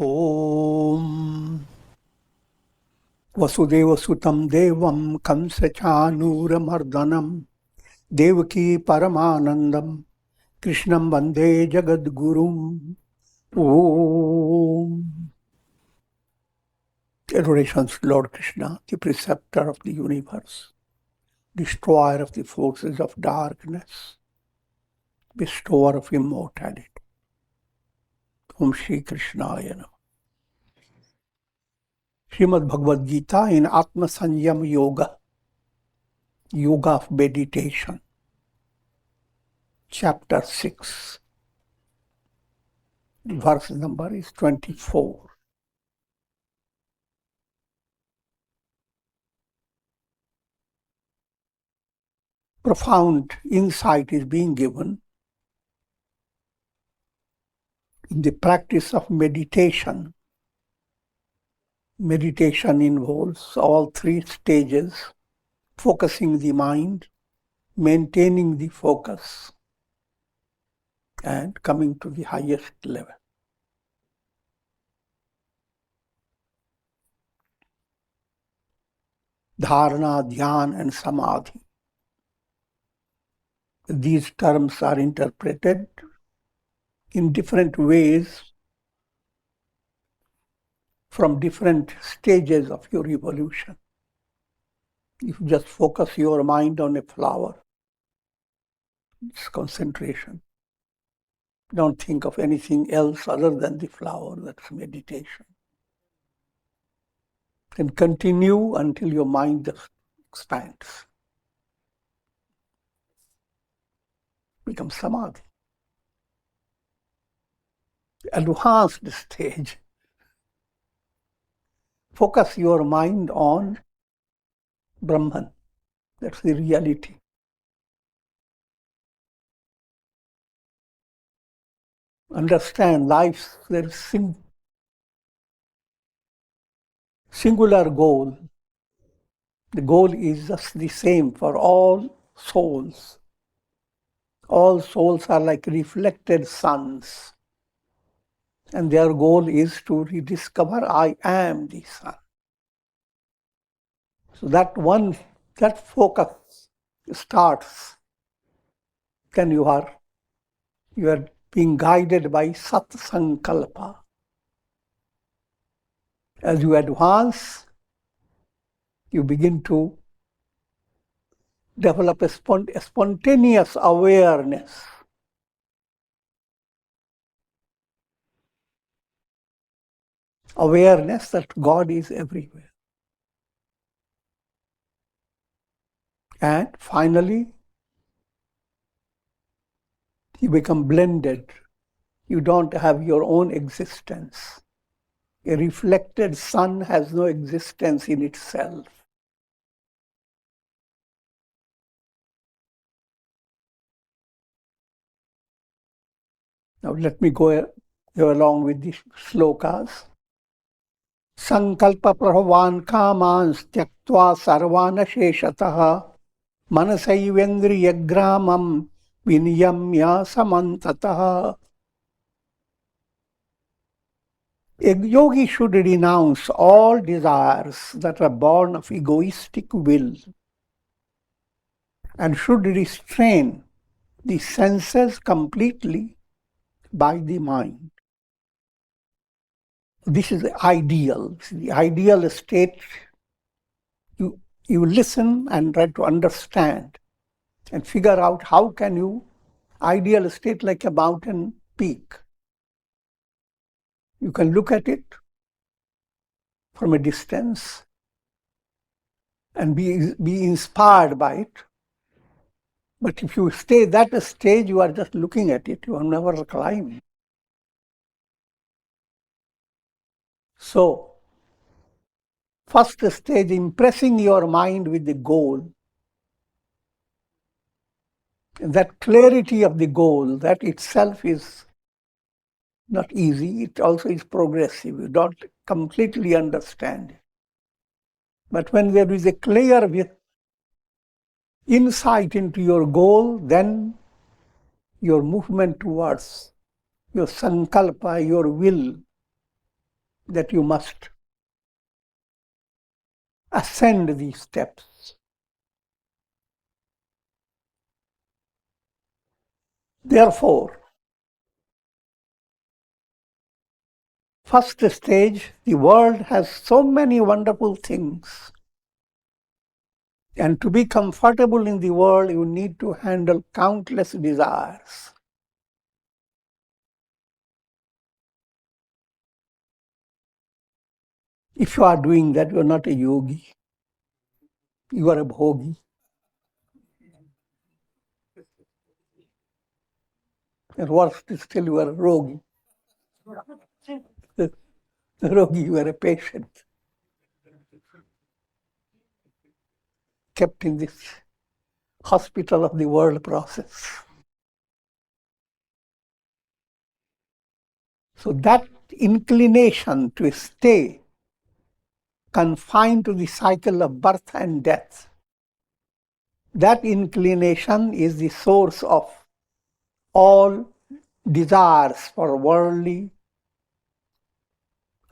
Om Vasudeva Sutam Devam Kamsachanuramardanam Devaki Paramanandam Krishnam Vande Jagadgurum. Om. Adorations to Lord Krishna, the preceptor of the universe, destroyer of the forces of darkness, bestower of immortality. Om Shri Krishnaya Namaha. Srimad Bhagavad Gita in Atma Sanyam Yoga, Yoga of Meditation, Chapter 6. Verse number is 24. Profound insight is being given in the practice of meditation. Meditation involves all three stages: focusing the mind, maintaining the focus, and coming to the highest level. Dharana, Dhyan, and Samadhi. These terms are interpreted in different ways from different stages of your evolution. If you just focus your mind on a flower, it's concentration. Don't think of anything else other than the flower, that's meditation. And continue until your mind just expands. Becomes samadhi. Advanced stage. Focus your mind on Brahman. That's the reality. Understand life's there is singular goal. The goal is just the same for all souls. All souls are like reflected suns. And their goal is to rediscover I am the sun. So that focus starts. Then you are being guided by Sat Sankalpa. As you advance, you begin to develop a spontaneous awareness. Awareness that God is everywhere. And finally, you become blended. You don't have your own existence. A reflected sun has no existence in itself. Now let me go along with the slokas. Sankalpa prabhavan kamans tyaktva sarvana sheshataha manasayvendriya gramam viniyamya samantataha. A yogi should renounce all desires that are born of egoistic will and should restrain the senses completely by the mind. This is the ideal. The ideal state, you listen and try to understand and figure out how can you, ideal state like a mountain peak. You can look at it from a distance and be inspired by it. But if you stay that stage, you are just looking at it, you will never climb. So, first stage, impressing your mind with the goal. And that clarity of the goal, that itself is not easy, it also is progressive. You don't completely understand it. But when there is a clear insight into your goal, then your movement towards your sankalpa, your will, that you must ascend these steps. Therefore, first stage, the world has so many wonderful things. And to be comfortable in the world, you need to handle countless desires. If you are doing that, you are not a yogi. You are a bhogi. And worse still, you are a rogi. Rogi, you are a patient, kept in this hospital of the world process. So that inclination to stay confined to the cycle of birth and death, that inclination is the source of all desires for worldly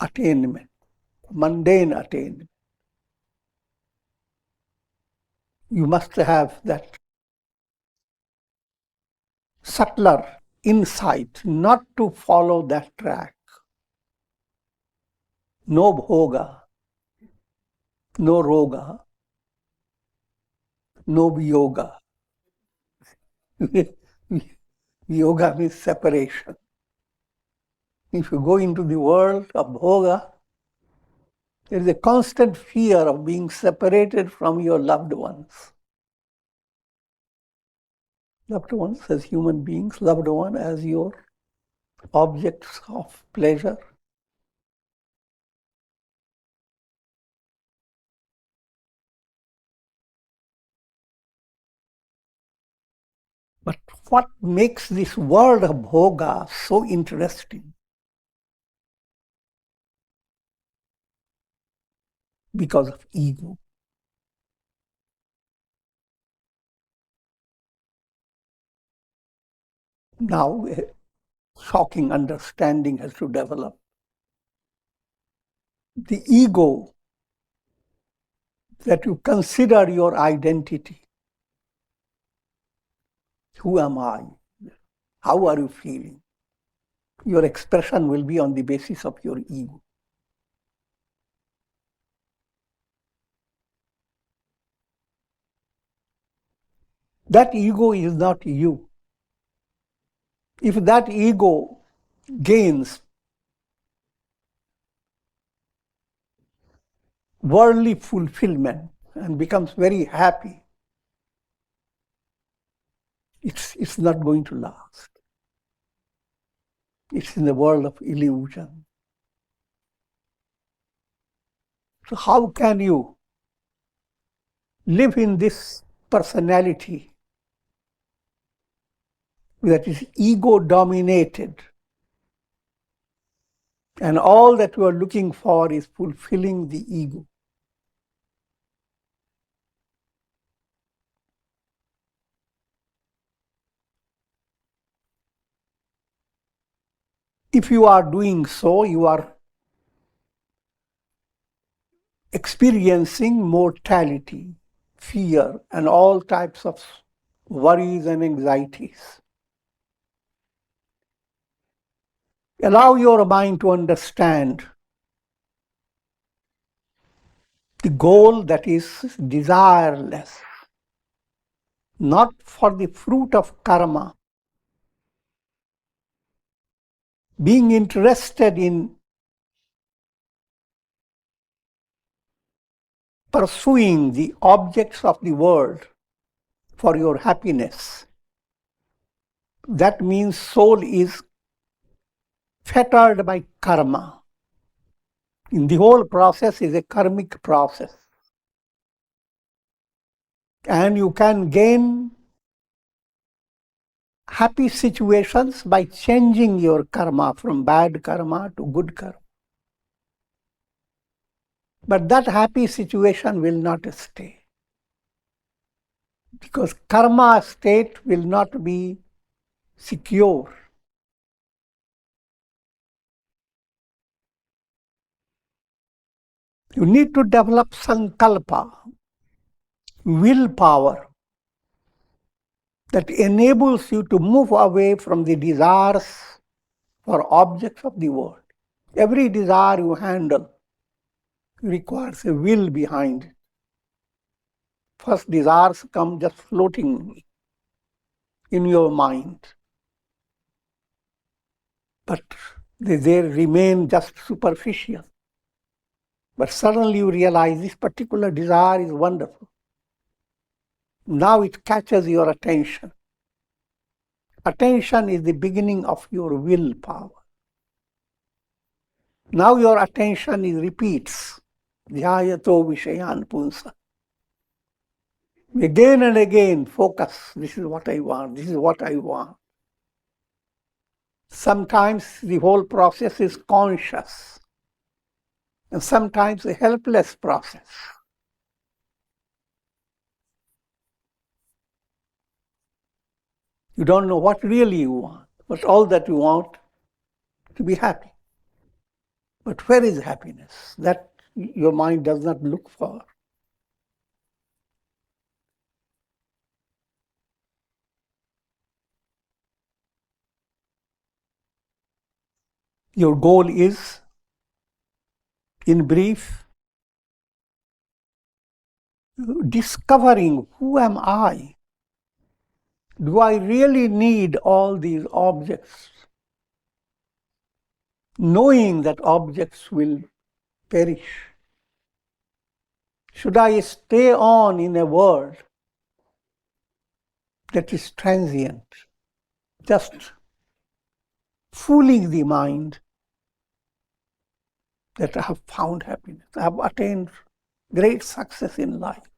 attainment, mundane attainment. You must have that subtler insight not to follow that track. No bhoga, no roga, no yoga. Yoga means separation. If you go into the world of bhoga, there is a constant fear of being separated from your loved ones. Loved ones as human beings, loved one as your objects of pleasure. But what makes this world of bhoga so interesting? Because of ego. Now, a shocking understanding has to develop. The ego that you consider your identity. Who am I? How are you feeling? Your expression will be on the basis of your ego. That ego is not you. If that ego gains worldly fulfillment and becomes very happy, it's not going to last. It's in the world of illusion. So how can you live in this personality that is ego-dominated, and all that you are looking for is fulfilling the ego? If you are doing so, you are experiencing mortality, fear, and all types of worries and anxieties. Allow your mind to understand the goal that is desireless, not for the fruit of karma. Being interested in pursuing the objects of the world for your happiness, that means soul is fettered by karma. In the whole process is a karmic process. And you can gain happy situations by changing your karma from bad karma to good karma. But that happy situation will not stay, because karma state will not be secure. You need to develop sankalpa, willpower, that enables you to move away from the desires for objects of the world. Every desire you handle requires a will behind it. First, desires come just floating in your mind, but they remain just superficial. But suddenly you realize this particular desire is wonderful. Now it catches your attention. Attention is the beginning of your willpower. Now your attention repeats. Dhyayato vishayan punsa. Again and again, focus. This is what I want. This is what I want. Sometimes the whole process is conscious, and sometimes a helpless process. You don't know what really you want, but all that you want to be happy. But where is happiness? That your mind does not look for. Your goal is, in brief, discovering who am I? Do I really need all these objects? Knowing that objects will perish. Should I stay on in a world that is transient, just fooling the mind that I have found happiness, I have attained great success in life?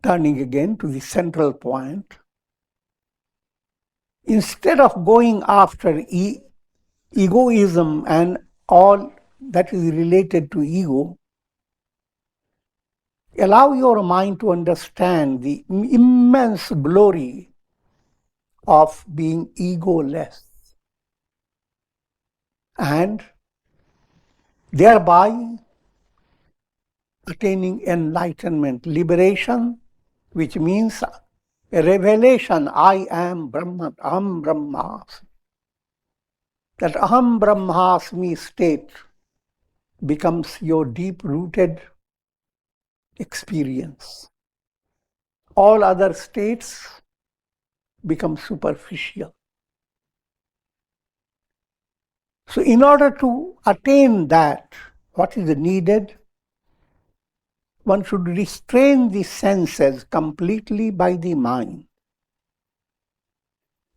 Turning again to the central point, instead of going after egoism and all that is related to ego, allow your mind to understand the immense glory of being egoless, and thereby attaining enlightenment, liberation, which means a revelation, I am Brahman, Aham Brahmasmi. That Aham Brahmasmi state becomes your deep-rooted experience. All other states become superficial. So in order to attain that, what is needed? One should restrain the senses completely by the mind.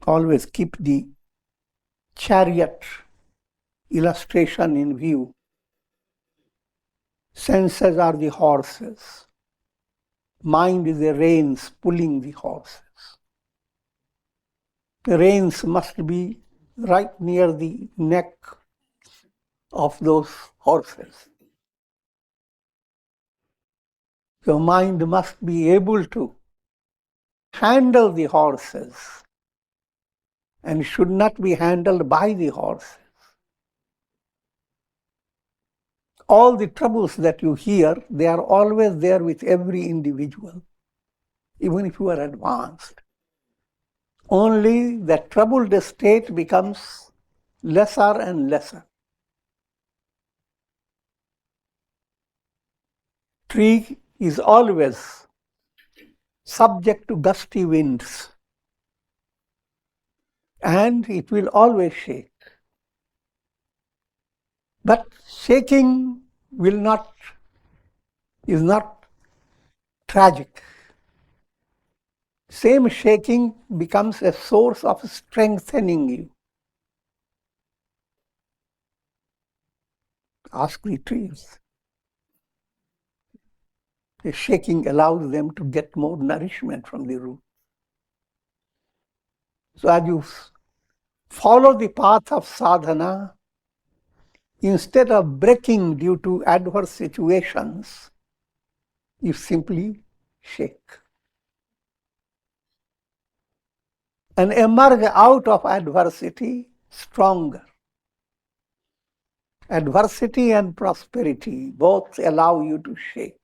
Always keep the chariot illustration in view. Senses are the horses. Mind is the reins pulling the horses. The reins must be right near the neck of those horses. Your mind must be able to handle the horses and should not be handled by the horses. All the troubles that you hear, they are always there with every individual, even if you are advanced. Only the troubled state becomes lesser and lesser. Tree is always subject to gusty winds, and it will always shake. But shaking is not tragic. Same shaking becomes a source of strengthening you. Ask the trees. The shaking allows them to get more nourishment from the root. So as you follow the path of sadhana, instead of breaking due to adverse situations, you simply shake. and emerge out of adversity stronger. Adversity and prosperity both allow you to shape.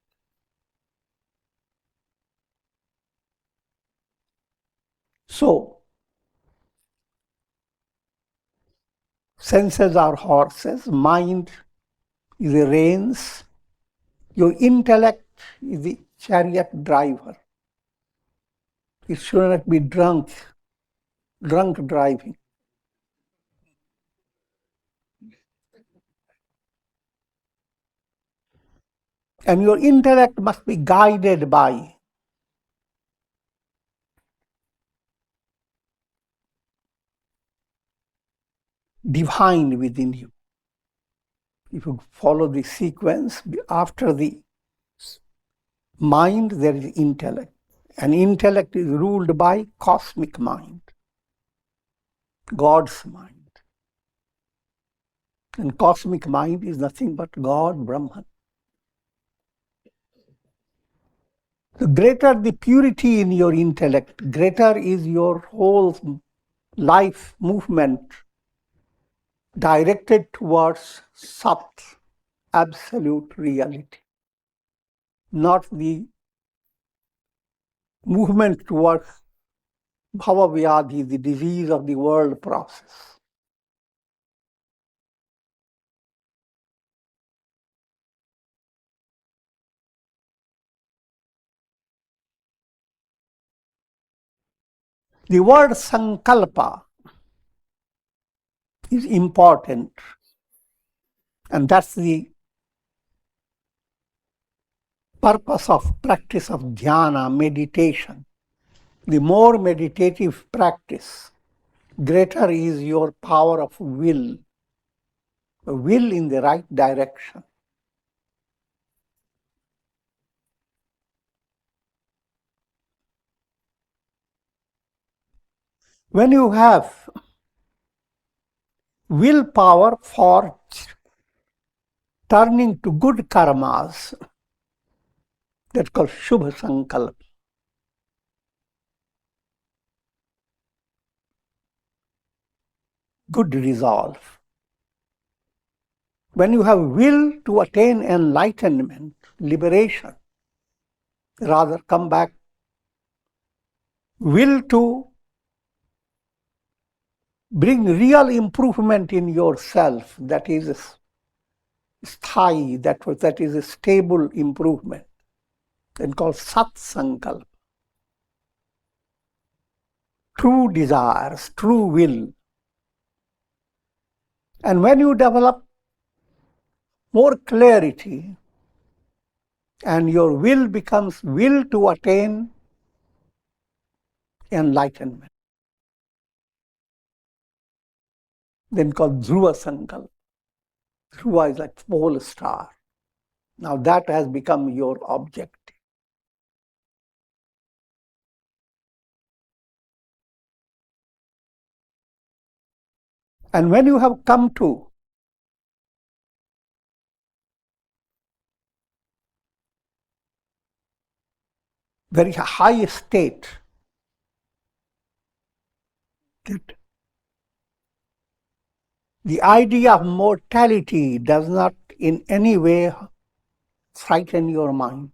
So, senses are horses, mind is the reins, your intellect is the chariot driver. It should not be drunk driving. And your intellect must be guided by divine within you. If you follow the sequence, after the mind, there is intellect. And intellect is ruled by cosmic mind, God's mind. And cosmic mind is nothing but God, Brahman. The greater the purity in your intellect, greater is your whole life movement directed towards Sat, absolute reality, not the movement towards bhavavyadhi, the disease of the world process. The word sankalpa is important, and that's the purpose of practice of dhyana, meditation. The more meditative practice, greater is your power of will in the right direction. When you have willpower for turning to good karmas, that's called Shubha Sankalpa. Good resolve. When you have will to attain enlightenment, liberation, rather come back, will to bring real improvement in yourself, that is sthai, that is a stable improvement, then called Sat Sankalpa. True desires, true will. And when you develop more clarity and your will becomes will to attain enlightenment, then called Dhruva Sankalpa. Dhruva is like pole star. Now that has become your objective. And when you have come to very high state, that the idea of mortality does not in any way frighten your mind.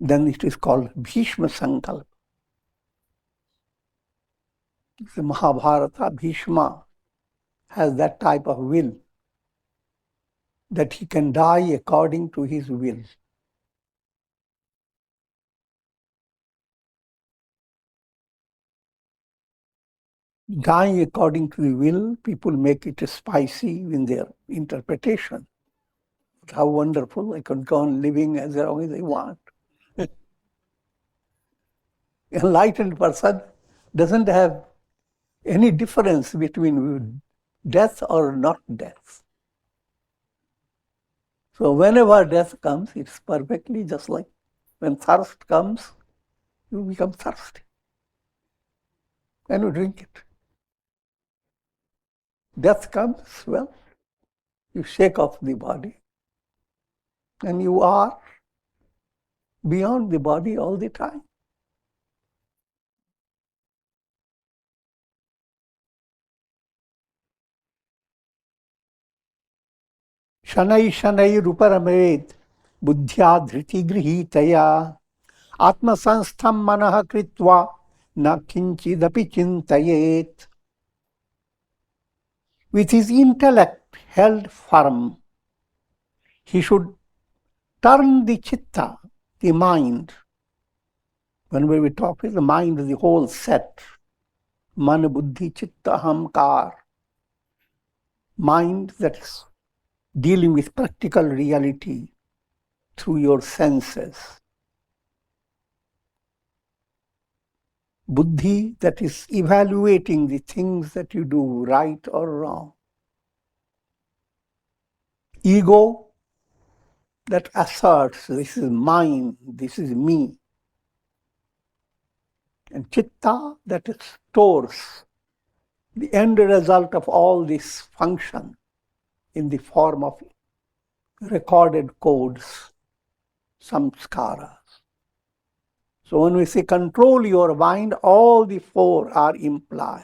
Then it is called Bhishma Sankalpa. The Mahabharata, Bhishma has that type of will, that he can die according to his will. Dying according to the will, people make it spicy in their interpretation. How wonderful, I can go on living as long as I want. Enlightened person doesn't have any difference between death or not death. So whenever death comes, it's perfectly just like when thirst comes, you become thirsty and you drink it. Death comes, well, you shake off the body And you are beyond the body all the time. Shanai Shanai Ruparamed Buddhya Dhriti Grihitaya Atma Sanstham Manaha Kritva Na Kinchidapi Chintayet. With his intellect held firm, he should turn the chitta, the mind. When we talk with the mind, the whole set. Man, buddhi, chitta, ahamkar. Mind that is dealing with practical reality through your senses. Buddhi that is evaluating the things that you do, right or wrong. Ego that asserts, this is mine, this is me. And chitta that stores the end result of all this function in the form of recorded codes, samskaras. So when we say control your mind, all the four are implied.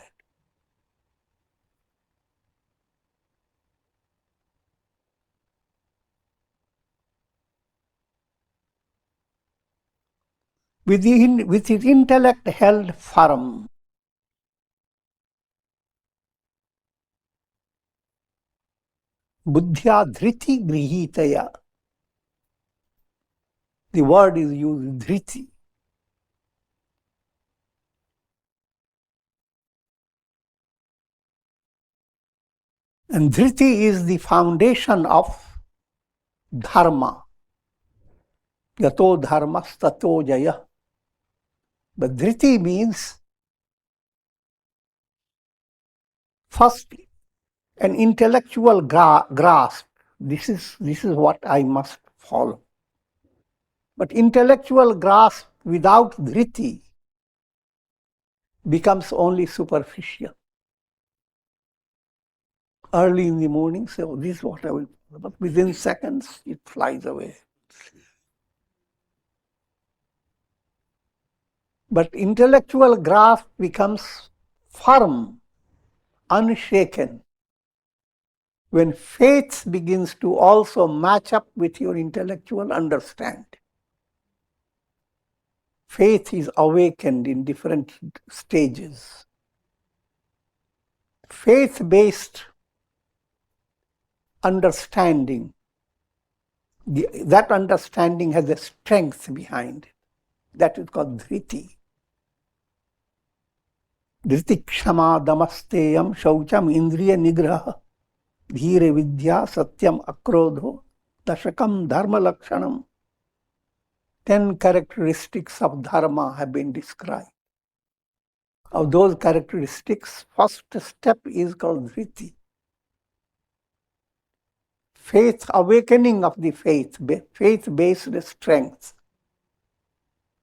With his intellect held firm, buddhya dhriti grihitaya. The word is used, dhriti. And dhriti is the foundation of dharma. Yato dharmas tato jaya. But dhriti means first an intellectual grasp. This is what I must follow. But intellectual grasp without dhriti becomes only superficial. Early in the morning, say, oh, this is what I will follow. But within seconds, it flies away. But intellectual grasp becomes firm, unshaken, when faith begins to also match up with your intellectual understanding. Faith is awakened in different stages. Faith-based understanding, that understanding has a strength behind it. That is called dhriti. Dhriti kshama damasteyam shaucham indriya nigraha dhire vidya satyam akrodho dashakam dharma lakshanam. 10 characteristics of dharma have been described. Of those characteristics, first step is called dhriti. Faith, awakening of the faith-based strength.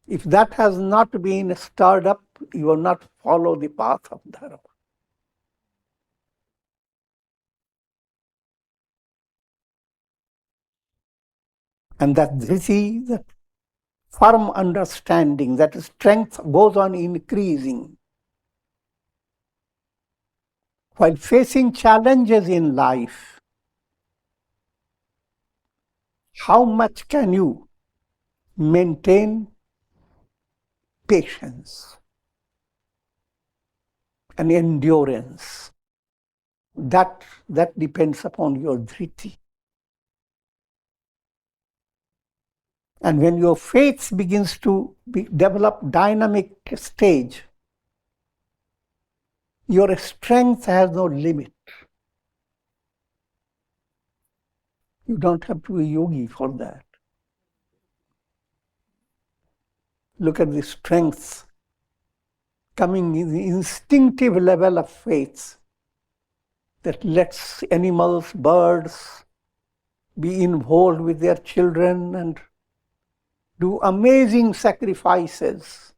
If that has not been stirred up, you will not follow the path of dharma. And that dhriti, that firm understanding, that strength goes on increasing. While facing challenges in life, how much can you maintain patience and endurance? That depends upon your dhriti. And when your faith begins to develop dynamic stage, your strength has no limit. You don't have to be a yogi for that. Look at the strength coming in the instinctive level of faith that lets animals, birds be involved with their children and do amazing sacrifices.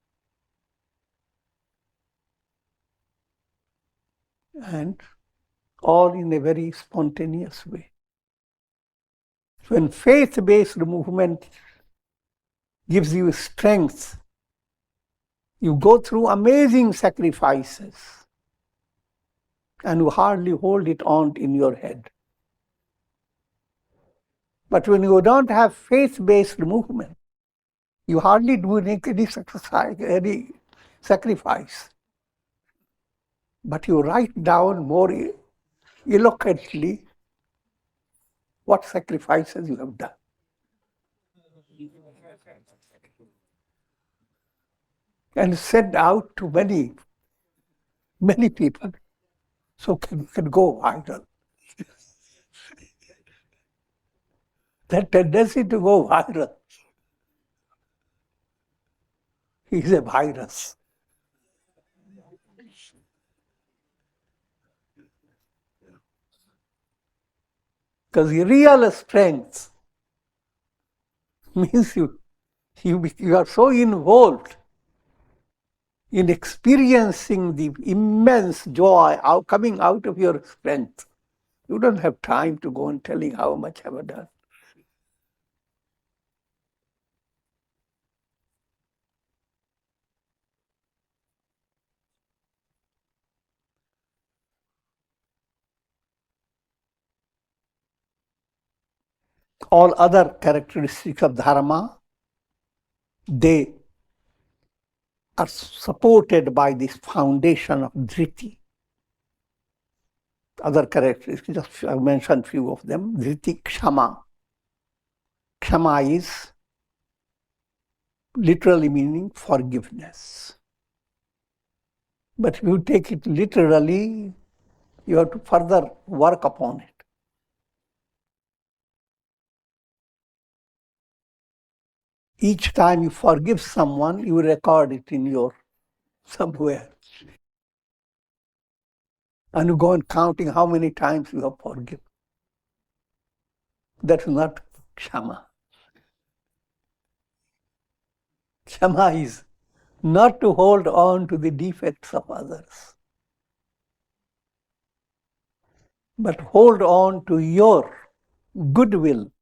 And all in a very spontaneous way. When faith-based movement gives you strength, you go through amazing sacrifices and you hardly hold it on in your head. But when you don't have faith-based movement, you hardly do any sacrifice. But you write down more eloquently what sacrifices you have done. And send out to many, many people so can go viral. That tendency to go viral is a virus. Because real strength means you are so involved in experiencing the immense joy coming out of your strength. You don't have time to go and telling how much have I done. All other characteristics of dharma, they are supported by this foundation of dhriti. Other characteristics, just I mentioned few of them. Dhriti, kshama. Kshama is literally meaning forgiveness. But if you take it literally, you have to further work upon it. Each time you forgive someone, you record it in your somewhere. And you go on counting how many times you have forgiven. That's not kshama. Kshama is not to hold on to the defects of others, but hold on to your goodwill.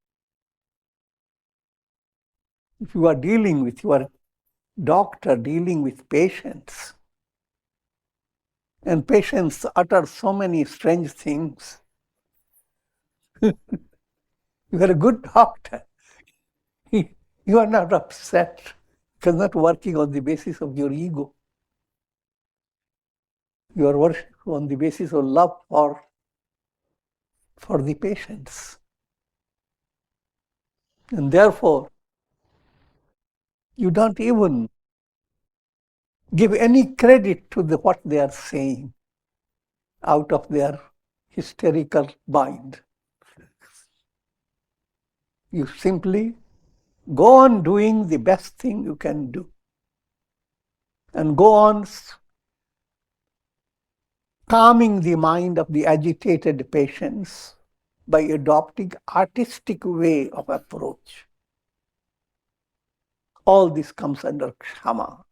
If you are dealing with your doctor, dealing with patients, and patients utter so many strange things, you are a good doctor. You are not upset because not working on the basis of your ego. You are working on the basis of love for the patients. And therefore, you don't even give any credit to what they are saying out of their hysterical mind. You simply go on doing the best thing you can do. And go on calming the mind of the agitated patients by adopting artistic way of approach. All this comes under kshama.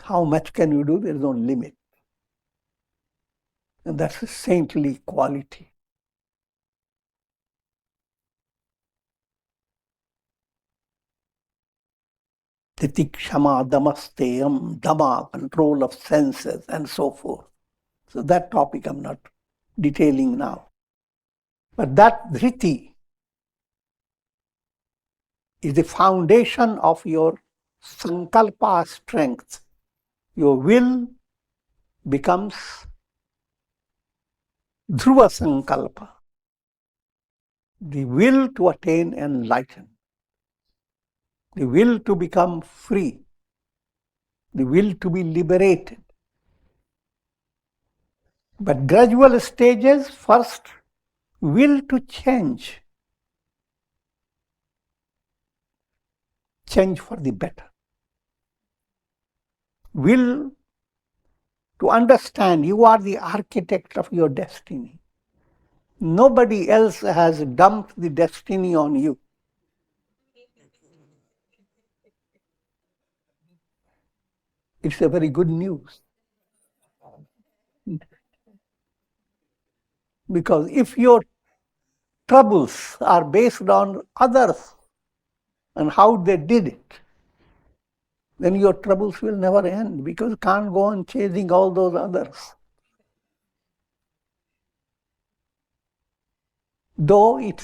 How much can you do? There is no limit. And that's a saintly quality. Titikshama, damasteyam, dama, control of senses, and so forth. So that topic I'm not detailing now. But that dhriti is the foundation of your sankalpa strength. Your will becomes dhruva sankalpa, the will to attain enlightenment, the will to become free, the will to be liberated. But gradual stages, first, will to change for the better. Will to understand you are the architect of your destiny. Nobody else has dumped the destiny on you. It's a very good news. Because if your troubles are based on others and how they did it, then your troubles will never end, because you can't go on chasing all those others. Though it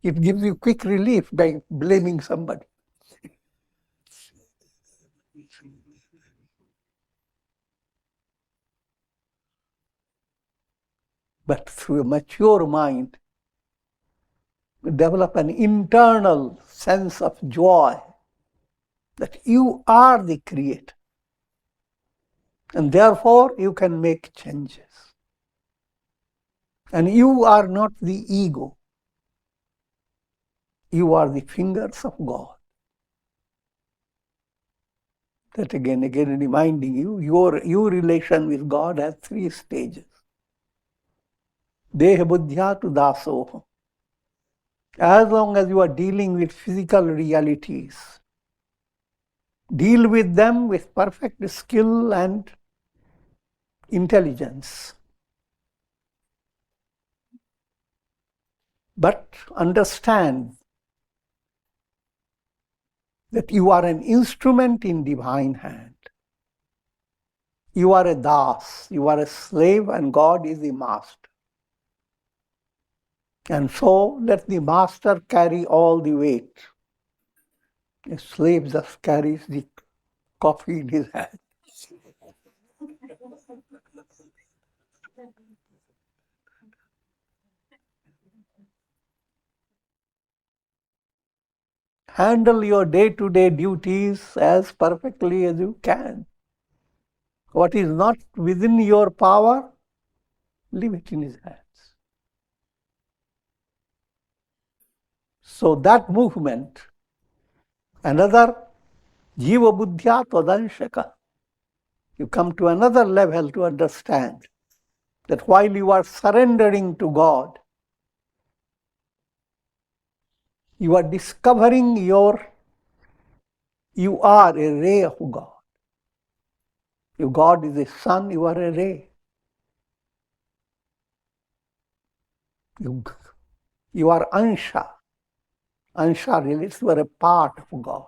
gives you quick relief by blaming somebody. But through a mature mind, you develop an internal sense of joy that you are the creator. And therefore, you can make changes. And you are not the ego. You are the fingers of God. That again reminding you, your relation with God has 3 stages. Deha buddhya to dasoha. As long as you are dealing with physical realities, deal with them with perfect skill and intelligence. But understand that you are an instrument in divine hand. You are a das, you are a slave, and God is the master. And so let the master carry all the weight. A slave just carries the coffee in his hand. Handle your day-to-day duties as perfectly as you can. What is not within your power, leave it in his hands. So that movement, another jiva buddhya tvadanshaka, you come to another level to understand that while you are surrendering to God, you are discovering you are a ray of God. If God is a sun, you are a ray. You are ansha. Ansha relates to a part of God.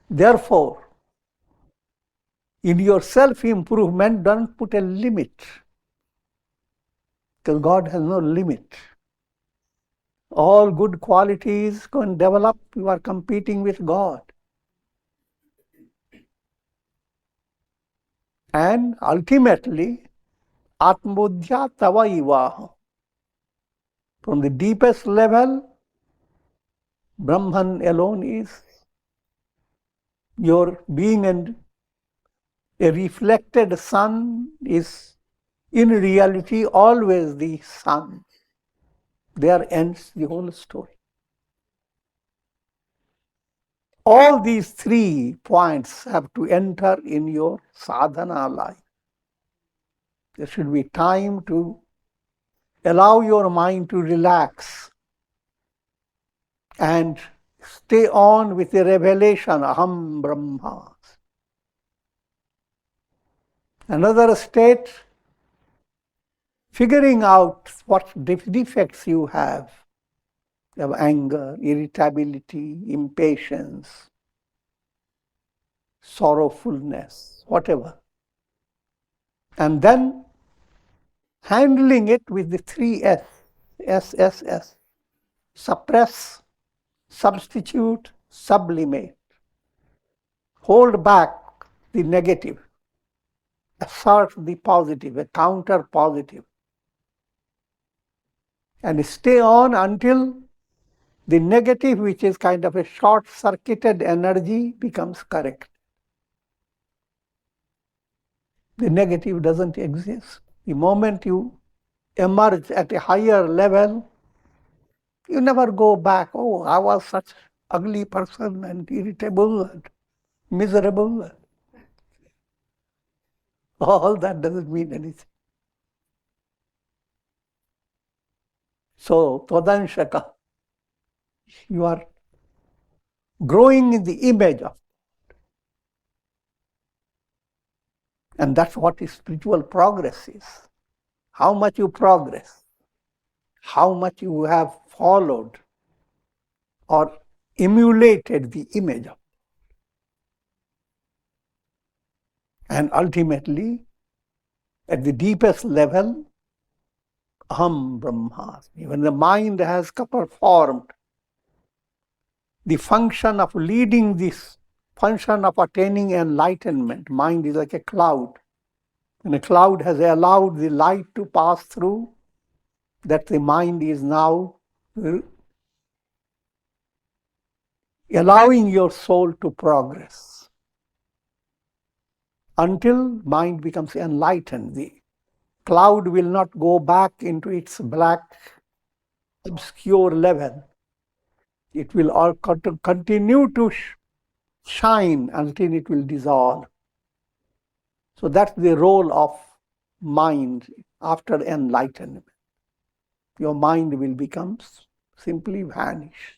Therefore, in your self-improvement, don't put a limit, because God has no limit. All good qualities can develop, you are competing with God. And ultimately, atmabudhya tava iva. From the deepest level, Brahman alone is your being, and a reflected sun is in reality always the sun. There ends the whole story. All these 3 points have to enter in your sadhana life. There should be time to allow your mind to relax and stay on with the revelation, Aham Brahma. Another state, figuring out what defects you have. You have anger, irritability, impatience, sorrowfulness, whatever. And then handling it with the 3 S, SSS. Suppress, substitute, sublimate. Hold back the negative. Assert the positive, a counter positive. And stay on until the negative, which is kind of a short-circuited energy, becomes correct. The negative doesn't exist. The moment you emerge at a higher level, you never go back, oh, I was such an ugly person and irritable and miserable. All that doesn't mean anything. So, tvadanshaka, you are growing in the image of. And that's what spiritual progress is. How much you progress. how much you have followed or emulated the image of. And ultimately, at the deepest level, aham brahmasmi. When the mind has performed the function of leading this function of attaining enlightenment, mind is like a cloud. When a cloud has allowed the light to pass through, that the mind is now allowing your soul to progress until mind becomes enlightened. The cloud will not go back into its black, obscure level. It will all continue to shine until it will dissolve. So that's the role of mind after enlightenment. Your mind will become simply vanish.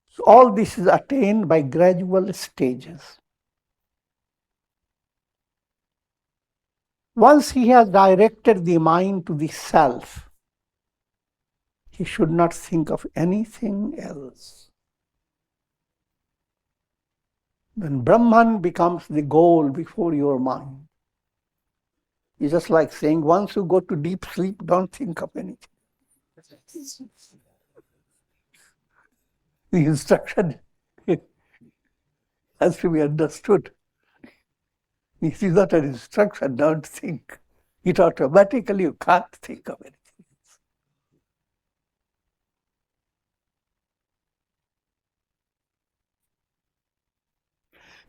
So all this is attained by gradual stages. Once he has directed the mind to the self, he should not think of anything else. When Brahman becomes the goal before your mind, it's just like saying, once you go to deep sleep, don't think of anything. The instruction has to be understood. This is not an instruction, don't think. It automatically, you can't think of anything.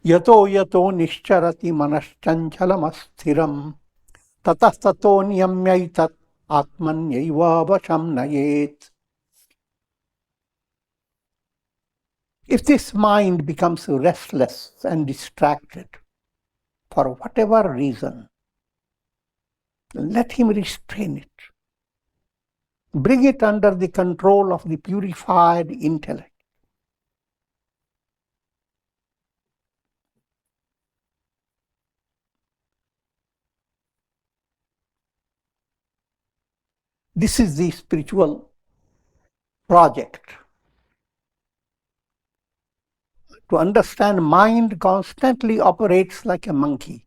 Yato yato nishcharati manaschanchala asthiram tatas tato niyamyaitat atmanyaiva vasham nayet. If this mind becomes restless and distracted for whatever reason, let him restrain it. Bring it under the control of the purified intellect. This is the spiritual project. To understand, mind constantly operates like a monkey,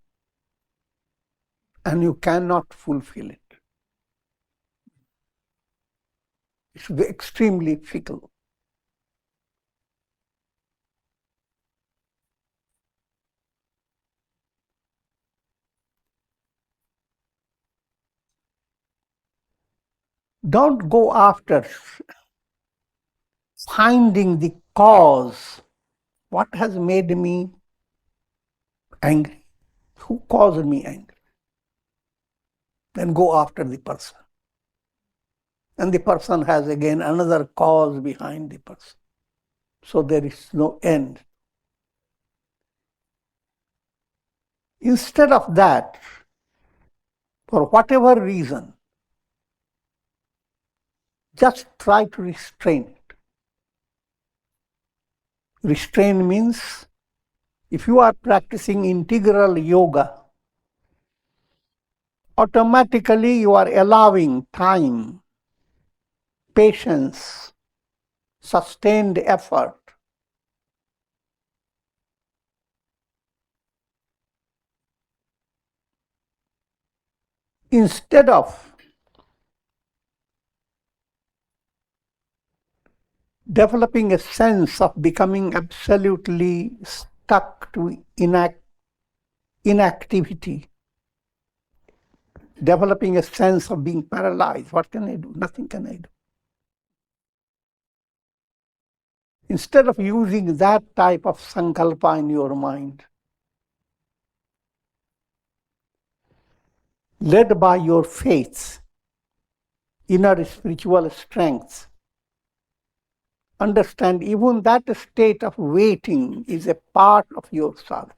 and you cannot fulfill it. It's extremely fickle. Don't go after finding the cause. What has made me angry? Who caused me anger? Then go after the person. And the person has again another cause behind the person. So there is no end. Instead of that, for whatever reason, just try to restrain it. Restrain means, if you are practicing integral yoga, automatically you are allowing time, patience, sustained effort. Instead of developing a sense of becoming absolutely stuck to inactivity, developing a sense of being paralyzed. What can I do? Nothing can I do. Instead of using that type of sankalpa in your mind, led by your faith, inner spiritual strength, understand even that state of waiting is a part of your sadhana.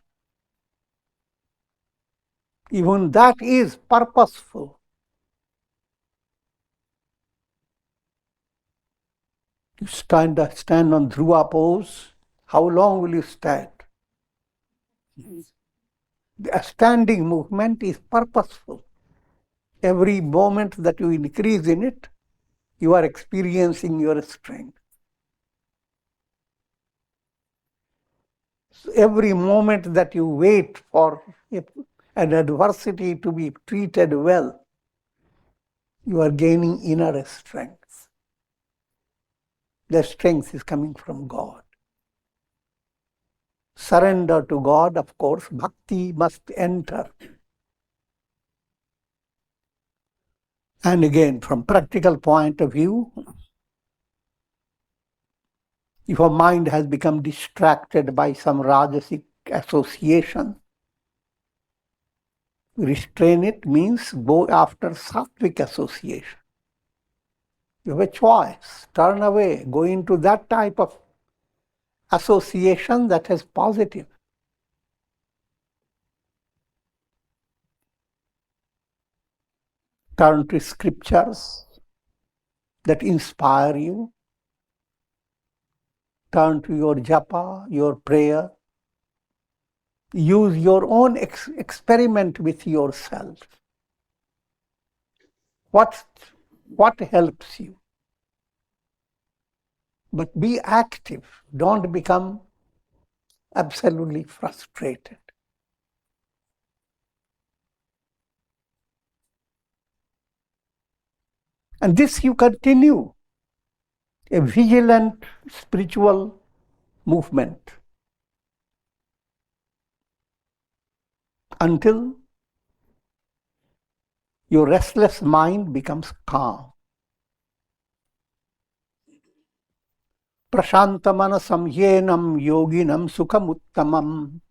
Even that is purposeful. You stand on Dhruva pose. How long will you stand? A standing movement is purposeful. Every moment that you increase in it, you are experiencing your strength. So every moment that you wait for an adversity to be treated well, you are gaining inner strength. The strength is coming from God. Surrender to God, of course, bhakti must enter. And again, from practical point of view, if a mind has become distracted by some rajasic association, restrain it means go after sattvic association. You have a choice. Turn away. Go into that type of association that is positive. Turn to scriptures that inspire you. Turn to your japa, your prayer. Use your own experiment with yourself. What helps you? But be active. Don't become absolutely frustrated. And this you continue. A vigilant spiritual movement until your restless mind becomes calm. Prashantamanasam yenam yoginam sukhamuttamam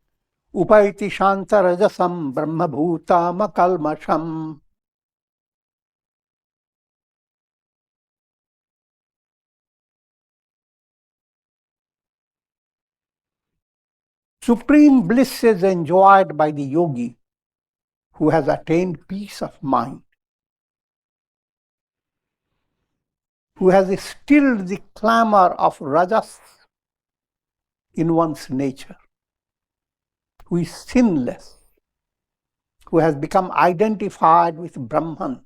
upaiti shantarajasam brahmabhutam akalmasham. Supreme bliss is enjoyed by the yogi who has attained peace of mind, who has stilled the clamor of rajas in one's nature, who is sinless, who has become identified with Brahman.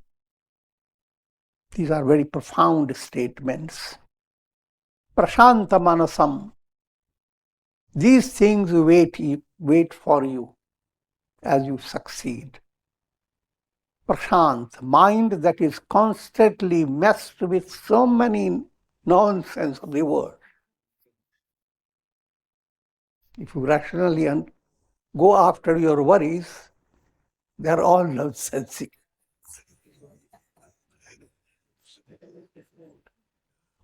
These are very profound statements. Prashanta manasam. These things wait for you as you succeed. Prashant, mind that is constantly messed with so many nonsense of the world. If you rationally go after your worries, they are all nonsensical.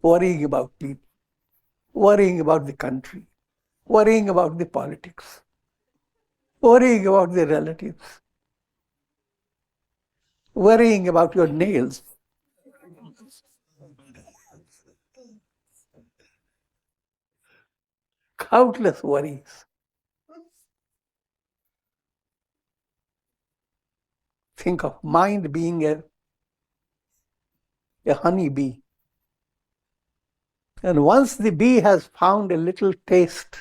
Worrying about people, worrying about the country, worrying about the politics, worrying about the relatives, worrying about your nails. Countless worries. Think of mind being a honey bee. And once the bee has found a little taste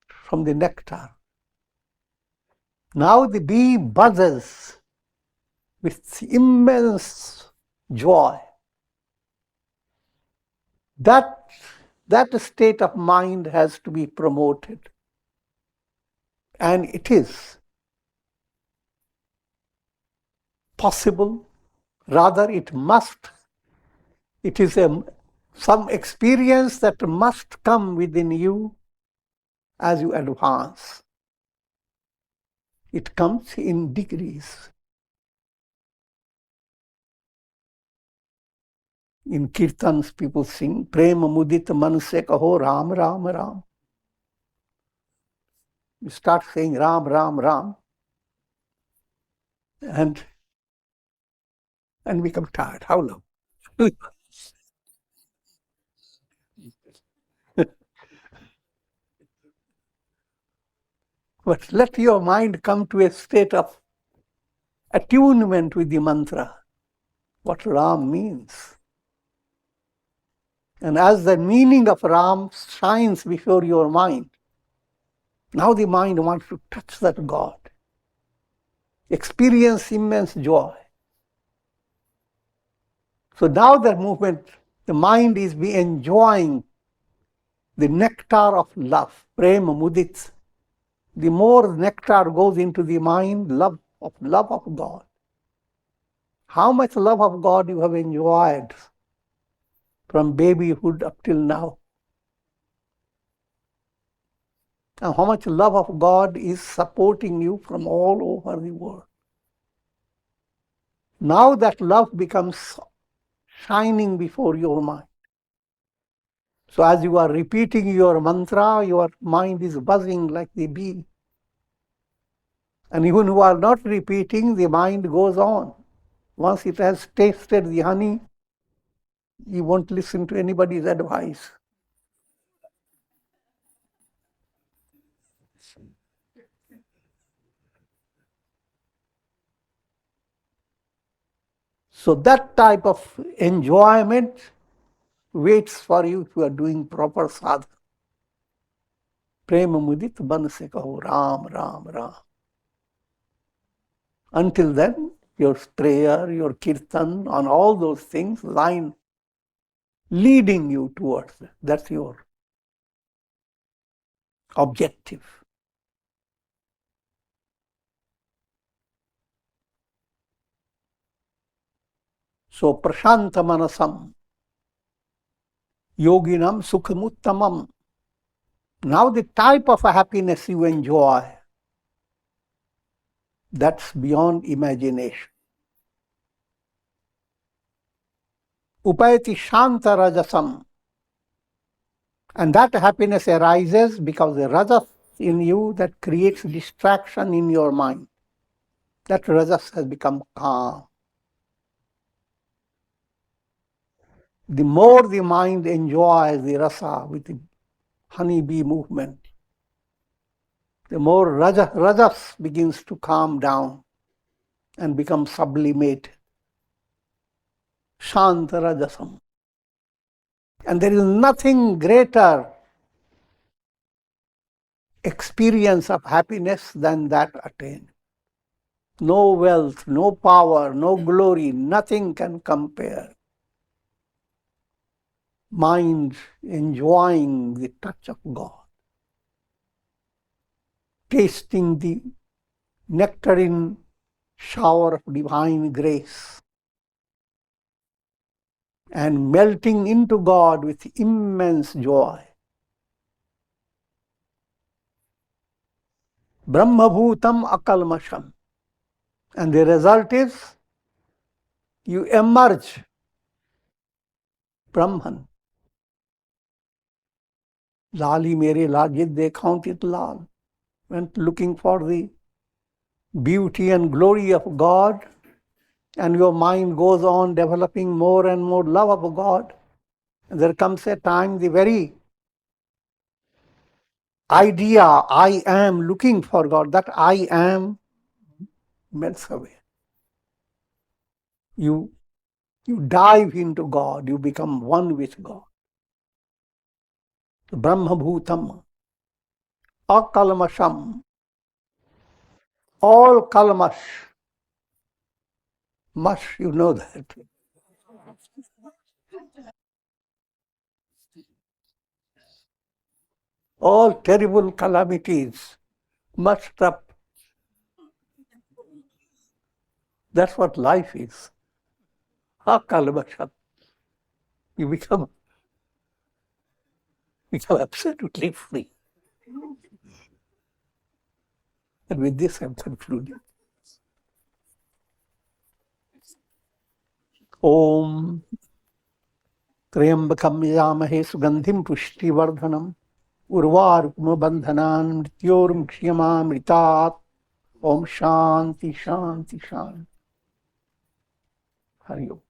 from the nectar, now the bee buzzes with immense joy. That state of mind has to be promoted. And it is possible, rather it must. It is some experience that must come within you as you advance. It comes in degrees. In kirtans, people sing, Prema mudita man se kaho Ram, Ram, Ram. You start saying Ram, Ram, Ram, and become tired. How long? But let your mind come to a state of attunement with the mantra, what Ram means. And as the meaning of Ram shines before your mind, Now the mind wants to touch that God, experience immense joy. So now the movement, the mind is enjoying the nectar of love, prema mudit. The more nectar goes into the mind, love of God. How much love of God you have enjoyed from babyhood up till now? And how much love of God is supporting you from all over the world? Now that love becomes shining before your mind. So as you are repeating your mantra, your mind is buzzing like the bee. And even who are not repeating, the mind goes on. Once it has tasted the honey, you won't listen to anybody's advice. So that type of enjoyment waits for you if you are doing proper sadhana. Prema mudit ban se kaho Ram, Ram, Ram. Until then, your prayer, your kirtan, and all those things line leading you towards it. That's your objective. So prashanta manasam, yoginam sukhamuttamam. Now the type of happiness you enjoy, that's beyond imagination. Upayati shanta rajasam. And that happiness arises because the rajas in you that creates distraction in your mind. That rajas has become calm. The more the mind enjoys the rasa with the honeybee movement, the more rajas begins to calm down and become sublimated. Shanta rajasam. And there is nothing greater experience of happiness than that attained. No wealth, no power, no glory, nothing can compare. Mind enjoying the touch of God, tasting the nectarine shower of divine grace, and melting into God with immense joy. Brahmabhutam akalmasham. And the result is you emerge Brahman. Lali mere lajit dekhaunt it lal. Went looking for the beauty and glory of God, and your mind goes on developing more and more love of God. And there comes a time the very idea, I am looking for God, that I am melts away. You dive into God, you become one with God. Brahma bhutam, akalmasham, all kalmash, mush, you know that. All terrible calamities mushed up. That's what life is. Akalmasham. You become absolutely free. And with this I'm concluding. Om Triambakam yamahe sugandhim pushtivardhanam urvarukma bandhanan mrityorum kshiyamamritat. Om Shanti Shanti Shanti. Hari Om.